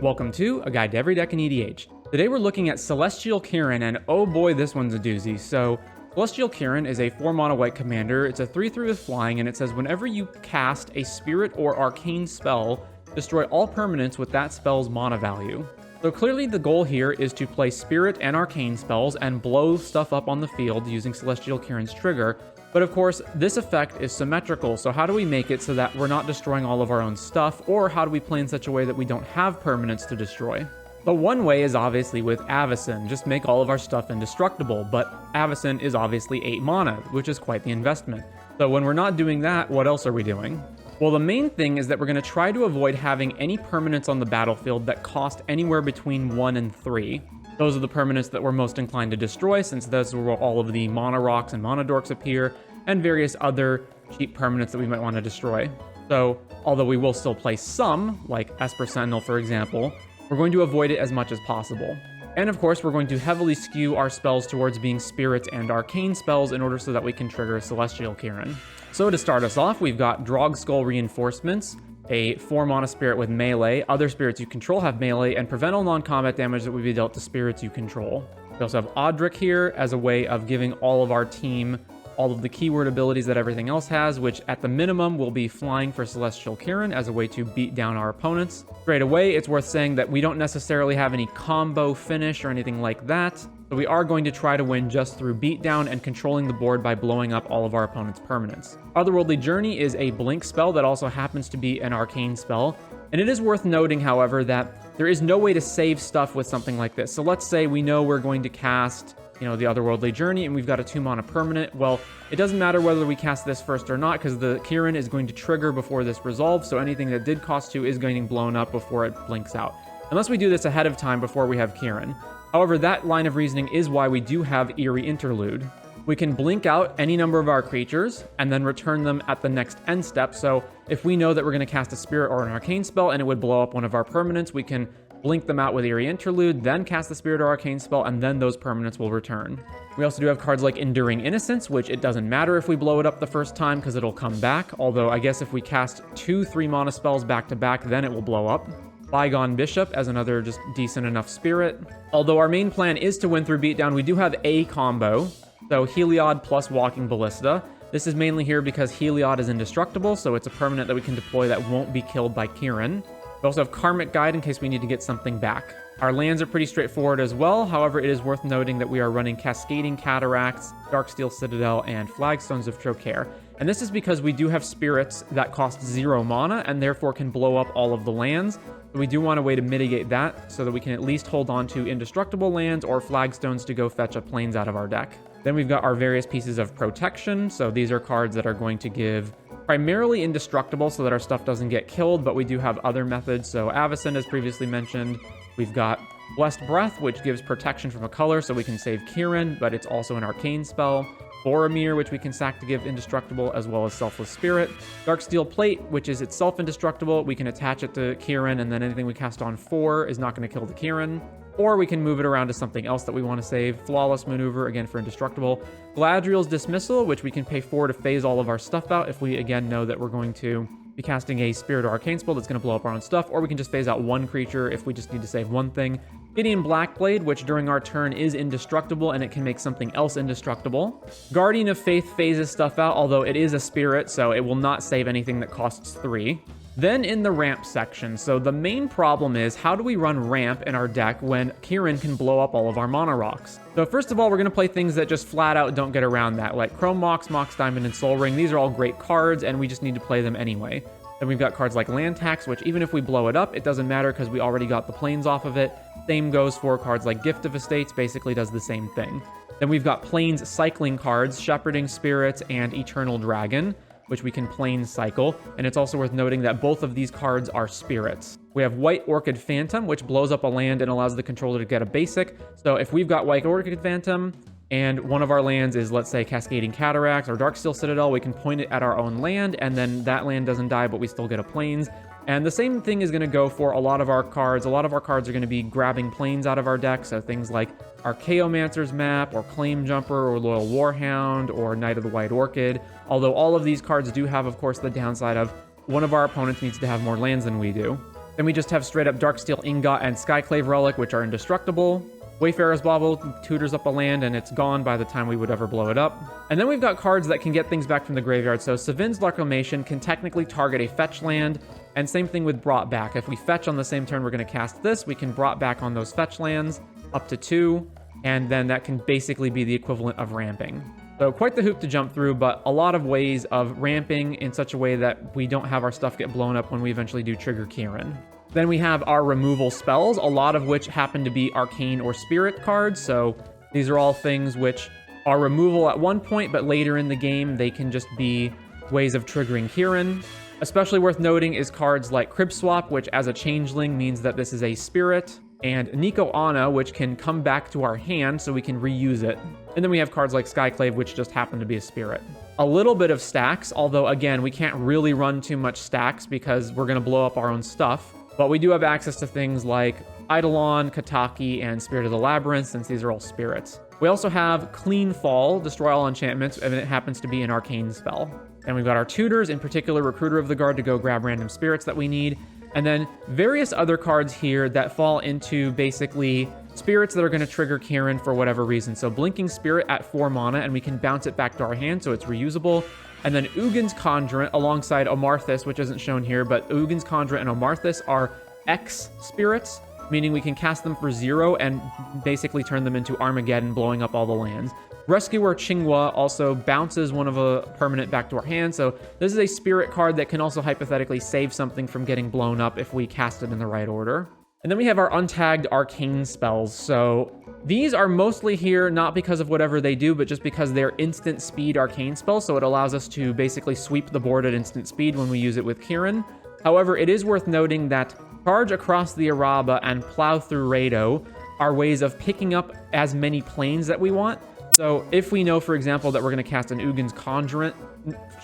Welcome to A Guide to Every Deck in EDH. Today we're looking at Celestial Kirin, and oh boy, this one's a doozy. So, Celestial Kirin is a 4-mana white commander. It's a 3/3 with flying, and it says whenever you cast a spirit or arcane spell, destroy all permanents with that spell's mana value. So clearly the goal here is to play spirit and arcane spells and blow stuff up on the field using Celestial Kirin's trigger. But of course, this effect is symmetrical, so how do we make it so that we're not destroying all of our own stuff, or how do we play in such a way that we don't have permanents to destroy? The one way is obviously with Avacyn, just make all of our stuff indestructible, but Avacyn is obviously 8 mana, which is quite the investment. So when we're not doing that, what else are we doing? Well, the main thing is that we're going to try to avoid having any permanents on the battlefield that cost anywhere between 1 and 3. Those are the permanents that we're most inclined to destroy, since those is where all of the mana rocks and mana dorks appear, and various other cheap permanents that we might want to destroy. So, although we will still play some, like Esper Sentinel for example, we're going to avoid it as much as possible. And of course, we're going to heavily skew our spells towards being spirits and arcane spells in order so that we can trigger Celestial Kirin. So to start us off, we've got Drogskol Reinforcements, a 4-mana spirit with melee. Other spirits you control have melee, and prevent all non-combat damage that would be dealt to spirits you control. We also have Odric here as a way of giving all of our team all of the keyword abilities that everything else has, which at the minimum will be flying for Celestial Kirin as a way to beat down our opponents. Straight away, it's worth saying that we don't necessarily have any combo finish or anything like that, so we are going to try to win just through beatdown and controlling the board by blowing up all of our opponent's permanents. Otherworldly Journey is a blink spell that also happens to be an arcane spell, and it is worth noting, however, that there is no way to save stuff with something like this. So let's say we know we're going to cast the Otherworldly Journey, and we've got a 2-mana permanent. Well, it doesn't matter whether we cast this first or not, because the Kirin is going to trigger before this resolves, so anything that did cost 2 is getting blown up before it blinks out. Unless we do this ahead of time before we have Kirin. However, that line of reasoning is why we do have Eerie Interlude. We can blink out any number of our creatures, and then return them at the next end step, so if we know that we're going to cast a spirit or an arcane spell, and it would blow up one of our permanents, we can blink them out with Eerie Interlude, then cast the spirit or arcane spell, and then those permanents will return. We also do have cards like Enduring Innocence, which it doesn't matter if we blow it up the first time because it'll come back, although I guess if we cast 2 3-mana spells back to back, then it will blow up. Bygone Bishop as another just decent enough spirit. Although our main plan is to win through beatdown, we do have a combo, so Heliod plus Walking Ballista. This is mainly here because Heliod is indestructible, so it's a permanent that we can deploy that won't be killed by Kirin. We also have Karmic Guide in case we need to get something back. Our lands are pretty straightforward as well, however it is worth noting that we are running Cascading Cataracts, Darksteel Citadel, and Flagstones of Trocaire. And this is because we do have spirits that cost 0 mana and therefore can blow up all of the lands. So we do want a way to mitigate that so that we can at least hold on to indestructible lands or Flagstones to go fetch up planes out of our deck. Then we've got our various pieces of protection, so these are cards that are going to give primarily indestructible so that our stuff doesn't get killed, but we do have other methods. So Avacyn, as previously mentioned, we've got Blessed Breath, which gives protection from a color so we can save Kirin, but it's also an arcane spell. Boromir, which we can sack to give indestructible, as well as Selfless Spirit. Darksteel Plate, which is itself indestructible. We can attach it to Kirin, and then anything we cast on 4 is not going to kill the Kirin. Or we can move it around to something else that we want to save. Flawless Maneuver, again for indestructible. Galadriel's Dismissal, which we can pay 4 to phase all of our stuff out if we, again, know that we're going to be casting a Spirit or Arcane spell that's going to blow up our own stuff. Or we can just phase out 1 creature if we just need to save 1 thing. Gideon Blackblade, which during our turn is indestructible and it can make something else indestructible. Guardian of Faith phases stuff out, although it is a spirit, so it will not save anything that costs 3. Then in the ramp section, so the main problem is how do we run ramp in our deck when Kirin can blow up all of our mana rocks? So first of all, we're going to play things that just flat out don't get around that, like Chrome Mox, Mox Diamond, and Soul Ring. These are all great cards, and we just need to play them anyway. Then we've got cards like Land Tax, which even if we blow it up, it doesn't matter because we already got the planes off of it. Same goes for cards like Gift of Estates, basically does the same thing. Then we've got planes cycling cards, Shepherding Spirits, and Eternal Dragon, which we can plane cycle, and it's also worth noting that both of these cards are spirits. We have White Orchid Phantom, which blows up a land and allows the controller to get a basic. So if we've got White Orchid Phantom, and one of our lands is, let's say, Cascading Cataracts or Darksteel Citadel, we can point it at our own land, and then that land doesn't die, but we still get a planes. And the same thing is going to go for a lot of our cards. A lot of our cards are going to be grabbing planes out of our deck, so things like Archaeomancer's Map, or Claim Jumper, or Loyal Warhound, or Knight of the White Orchid. Although all of these cards do have, of course, the downside of one of our opponents needs to have more lands than we do. Then we just have straight up Darksteel Ingot and Skyclave Relic, which are indestructible. Wayfarer's Bauble tutors up a land, and it's gone by the time we would ever blow it up. And then we've got cards that can get things back from the graveyard. So Savin's Reclamation can technically target a fetch land, and same thing with Brought Back. If we fetch on the same turn we're going to cast this, we can Brought Back on those fetch lands up to 2, and then that can basically be the equivalent of ramping. So quite the hoop to jump through, but a lot of ways of ramping in such a way that we don't have our stuff get blown up when we eventually do trigger Kirin. Then we have our removal spells, a lot of which happen to be Arcane or Spirit cards. So these are all things which are removal at one point, but later in the game, they can just be ways of triggering Kirin. Especially worth noting is cards like Crib Swap, which as a changeling means that this is a spirit, and Nico Anna, which can come back to our hand so we can reuse it. And then we have cards like Skyclave, which just happen to be a spirit. A little bit of stacks, although again, we can't really run too much stacks because we're going to blow up our own stuff. But we do have access to things like Eidolon, Kataki, and Spirit of the Labyrinth, since these are all spirits. We also have Clean Fall, destroy all enchantments, and it happens to be an arcane spell. And we've got our tutors, in particular Recruiter of the Guard, to go grab random spirits that we need. And then various other cards here that fall into basically spirits that are going to trigger Kirin for whatever reason. So Blinking Spirit at 4 mana, and we can bounce it back to our hand, so it's reusable. And then Ugin's Conjurant alongside Omarthus, which isn't shown here, but Ugin's Conjurant and Omarthus are X spirits, meaning we can cast them for 0 and basically turn them into Armageddon, blowing up all the lands. Rescuer Qinghua also bounces one of a permanent back to our hand, so this is a spirit card that can also hypothetically save something from getting blown up if we cast it in the right order. And then we have our untagged arcane spells. So these are mostly here not because of whatever they do, but just because they're instant speed arcane spells, so it allows us to basically sweep the board at instant speed when we use it with Kirin. However, it is worth noting that Charge Across the Araba and Plow Through Rado are ways of picking up as many planes that we want. So if we know, for example, that we're going to cast an Ugin's Conjurant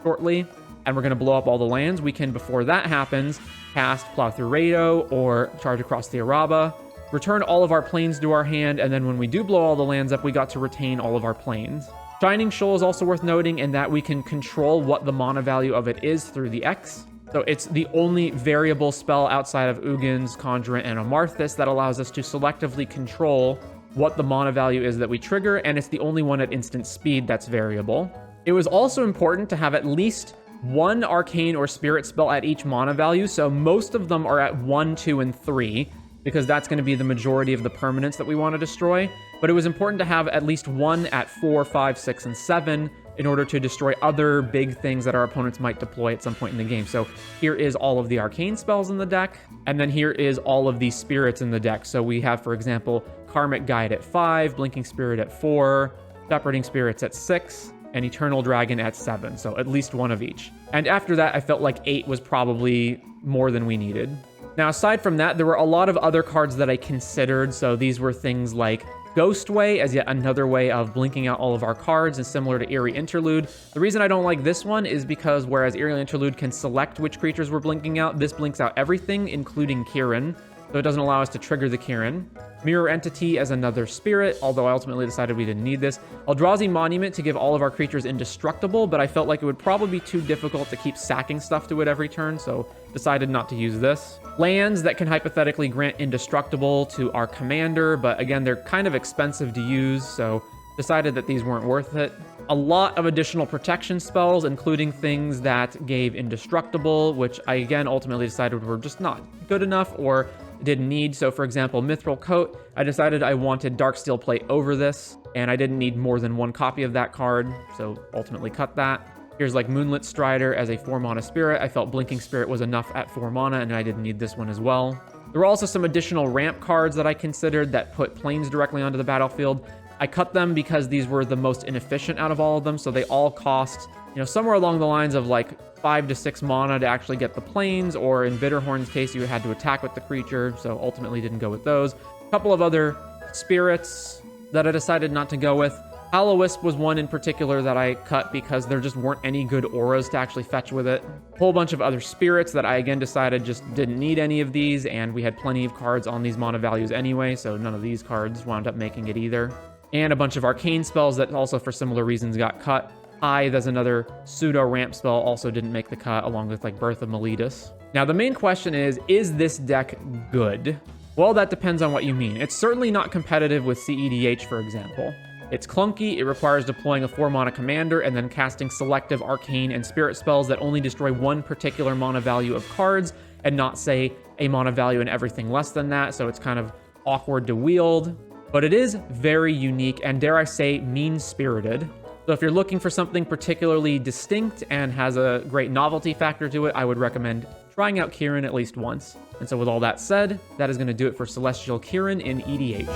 shortly, and we're going to blow up all the lands, we can, before that happens, cast Plow Through Rado or Charge Across the Araba, return all of our planes to our hand, and then when we do blow all the lands up, we got to retain all of our planes. Shining Shoal is also worth noting in that we can control what the mana value of it is through the X. So it's the only variable spell outside of Ugin's Conjurant and Omarthus that allows us to selectively control what the mana value is that we trigger, and it's the only one at instant speed that's variable. It was also important to have at least one arcane or spirit spell at each mana value, so most of them are at 1, 2, and 3, because that's going to be the majority of the permanents that we want to destroy. But it was important to have at least one at 4, 5, 6, and 7 in order to destroy other big things that our opponents might deploy at some point in the game. So here is all of the arcane spells in the deck, and then here is all of the spirits in the deck. So we have, for example, Karmic Guide at 5, Blinking Spirit at 4, Shepherding Spirits at 6, and Eternal Dragon at 7, so at least one of each. And after that, I felt like 8 was probably more than we needed. Now, aside from that, there were a lot of other cards that I considered, so these were things like Ghostway as yet another way of blinking out all of our cards, and similar to Eerie Interlude. The reason I don't like this one is because whereas Eerie Interlude can select which creatures we're blinking out, this blinks out everything, including Kirin, so it doesn't allow us to trigger the Kirin. Mirror Entity as another spirit, although I ultimately decided we didn't need this. Eldrazi Monument to give all of our creatures indestructible, but I felt like it would probably be too difficult to keep sacking stuff to it every turn, so decided not to use this. Lands that can hypothetically grant indestructible to our commander, but again, they're kind of expensive to use, so decided that these weren't worth it. A lot of additional protection spells, including things that gave indestructible, which I again ultimately decided were just not good enough or didn't need. So for example, Mithril Coat, I decided I wanted Darksteel Plate over this, and I didn't need more than one copy of that card, so ultimately cut that. Here's like Moonlit Strider as a 4 mana spirit. I felt Blinking Spirit was enough at 4 mana, and I didn't need this one as well. There were also some additional ramp cards that I considered that put planes directly onto the battlefield. I cut them because these were the most inefficient out of all of them, so they all cost, somewhere along the lines of like 5 to 6 mana to actually get the planes, or in Bitterhorn's case, you had to attack with the creature, so ultimately didn't go with those. A couple of other spirits that I decided not to go with. Hollow-Wisp was one in particular that I cut because there just weren't any good auras to actually fetch with it. A whole bunch of other spirits that I again decided just didn't need any of these, and we had plenty of cards on these mana values anyway, so none of these cards wound up making it either. And a bunch of arcane spells that also for similar reasons got cut. Tithe as another pseudo ramp spell also didn't make the cut, along with like Birth of Meletus. Now, the main question is this deck good? Well, that depends on what you mean. It's certainly not competitive with CEDH, for example. It's clunky, it requires deploying a 4-mana commander and then casting selective arcane and spirit spells that only destroy one particular mana value of cards and not, say, a mana value and everything less than that, so it's kind of awkward to wield. But it is very unique and, dare I say, mean-spirited. So if you're looking for something particularly distinct and has a great novelty factor to it, I would recommend trying out Kirin at least once. And so with all that said, that is going to do it for Celestial Kirin in EDH.